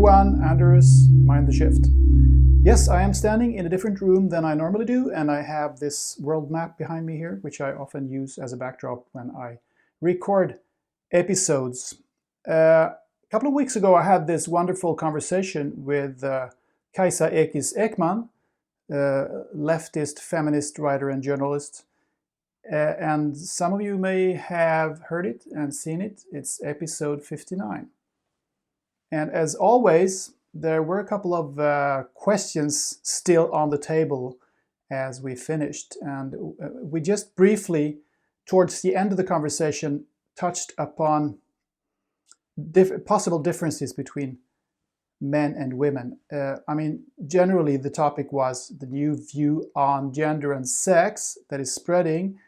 everyone, Anders, mind the shift. Yes, I am standing in a different room than I normally do, and I have this world map behind me here, which I often use as a backdrop when I record episodes. A couple of weeks ago, I had this wonderful conversation with Kajsa Ekis Ekman, leftist, feminist writer and journalist. And some of you may have heard it and seen it. It's episode 59. And as always, there were a couple of questions still on the table as we finished. And we just briefly, towards the end of the conversation, touched upon possible differences between men and women. Generally the topic was the new view on gender and sex that is spreading,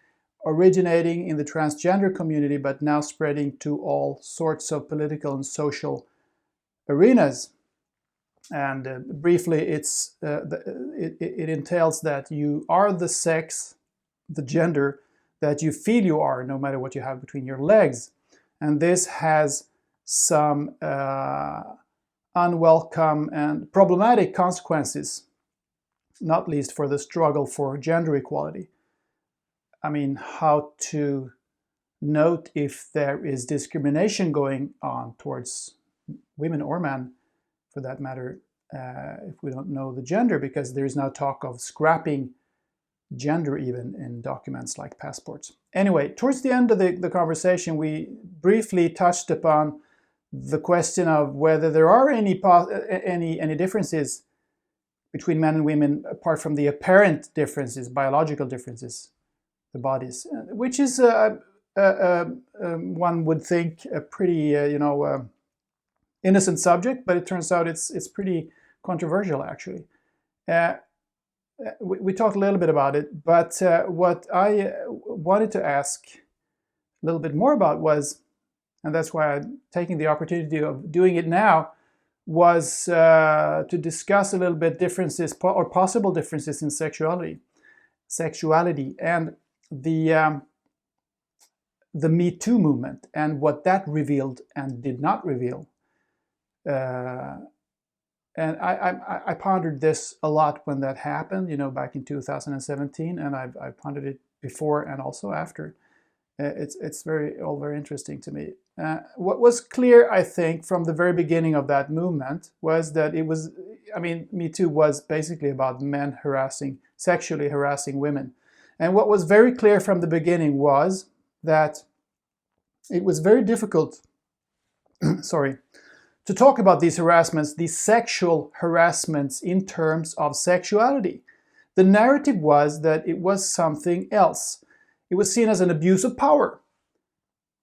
originating in the transgender community, but now spreading to all sorts of political and social arenas. And briefly, it entails that you are the sex, the gender that you feel you are, no matter what you have between your legs. And this has some unwelcome and problematic consequences, not least for the struggle for gender equality. I mean, how to note if there is discrimination going on towards women or men, for that matter, if we don't know the gender, because there is now talk of scrapping gender even in documents like passports. Anyway, towards the end of the conversation, we briefly touched upon the question of whether there are any differences between men and women apart from the apparent differences, biological differences, the bodies, which is one would think a pretty innocent subject, but it turns out it's pretty controversial actually. We talked a little bit about it, but what I wanted to ask a little bit more about was, and that's why I'm taking the opportunity of doing it now, was to discuss a little bit differences or possible differences in sexuality, and the Me Too movement and what that revealed and did not reveal. And I pondered this a lot when that happened, back in 2017, and I've pondered it before and also after. It's all very interesting to me. What was clear, I think, from the very beginning of that movement was that Me Too was basically about men sexually harassing women. And what was very clear from the beginning was that it was very difficult, to talk about these harassments, these sexual harassments, in terms of sexuality. The narrative was that it was something else. It was seen as an abuse of power,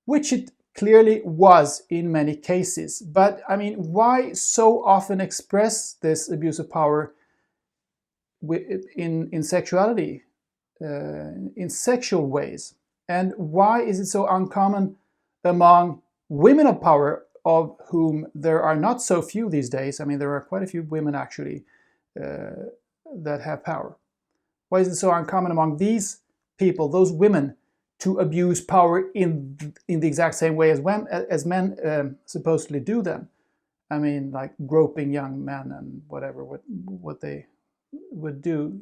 which it clearly was in many cases. But why so often express this abuse of power in sexuality, in sexual ways? And why is it so uncommon among women of power, of whom there are not so few these days? There are quite a few women actually that have power. Why is it so uncommon among these people, those women, to abuse power in the exact same way as men supposedly do them? Like groping young men and whatever, what they would do,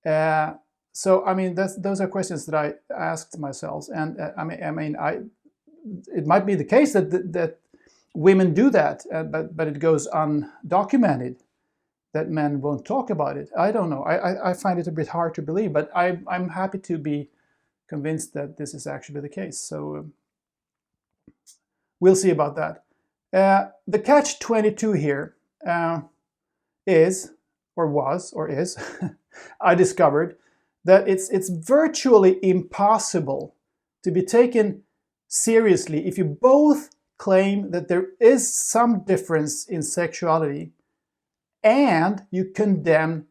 those are questions that I asked myself, and it might be the case that women do that, but it goes undocumented, that men won't talk about it. I don't know. I find it a bit hard to believe, but I'm happy to be convinced that this is actually the case. So we'll see about that. The catch-22 here is, I discovered that it's virtually impossible to be taken seriously if you both claim that there is some difference in sexuality and you condemn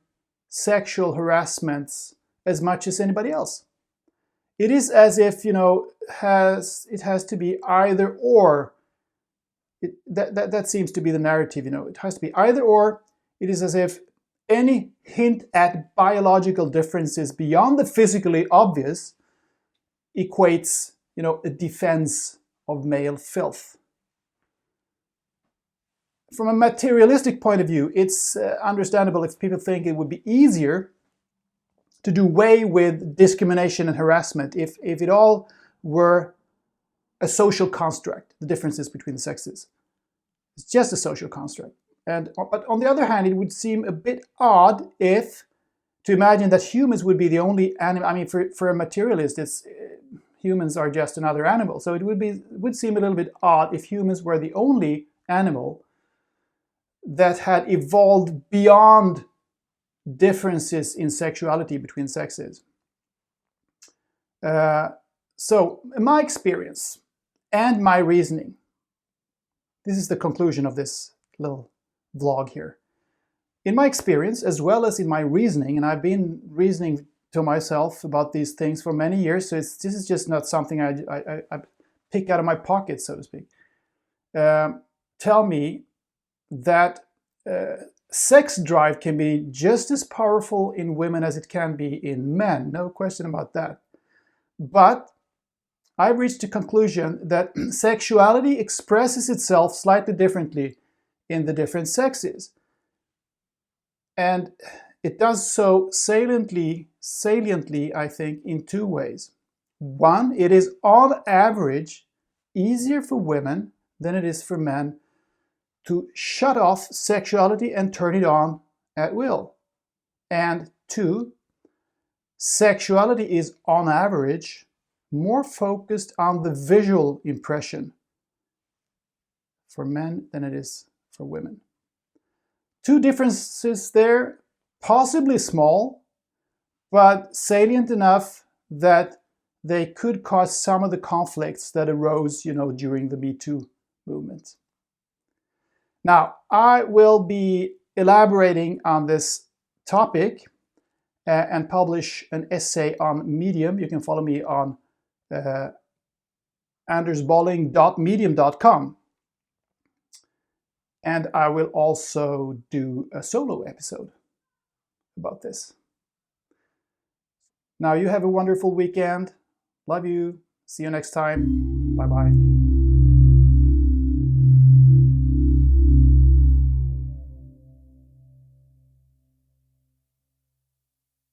sexual harassments as much as anybody else. It is as if, it has to be either or. That seems to be the narrative, it has to be either or. It is as if any hint at biological differences beyond the physically obvious equates, a defense of male filth. from a materialistic point of view, it's understandable if people think it would be easier to do away with discrimination and harassment if it all were a social construct, the differences between the sexes. It's just a social construct. But on the other hand, it would seem a bit odd to imagine that humans would be the only animal. I mean, for a materialist, humans are just another animal. So it would seem a little bit odd if humans were the only animal that had evolved beyond differences in sexuality between sexes. So in my experience and my reasoning, this is the conclusion of this little vlog here. In my experience, as well as in my reasoning, and I've been reasoning to myself about these things for many years, so this is just not something I pick out of my pocket, so to speak, tell me that sex drive can be just as powerful in women as it can be in men, no question about that. But I've reached a conclusion that sexuality expresses itself slightly differently in the different sexes. And it does so saliently, I think, in two ways. One, it is on average easier for women than it is for men to shut off sexuality and turn it on at will. And two, sexuality is on average more focused on the visual impression for men than it is for women. Two differences there, possibly small, but salient enough that they could cause some of the conflicts that arose, during the Me Too movement. Now, I will be elaborating on this topic and publish an essay on Medium. You can follow me on andersbolling.medium.com. And I will also do a solo episode about this. Now, you have a wonderful weekend. Love you. See you next time. Bye-bye.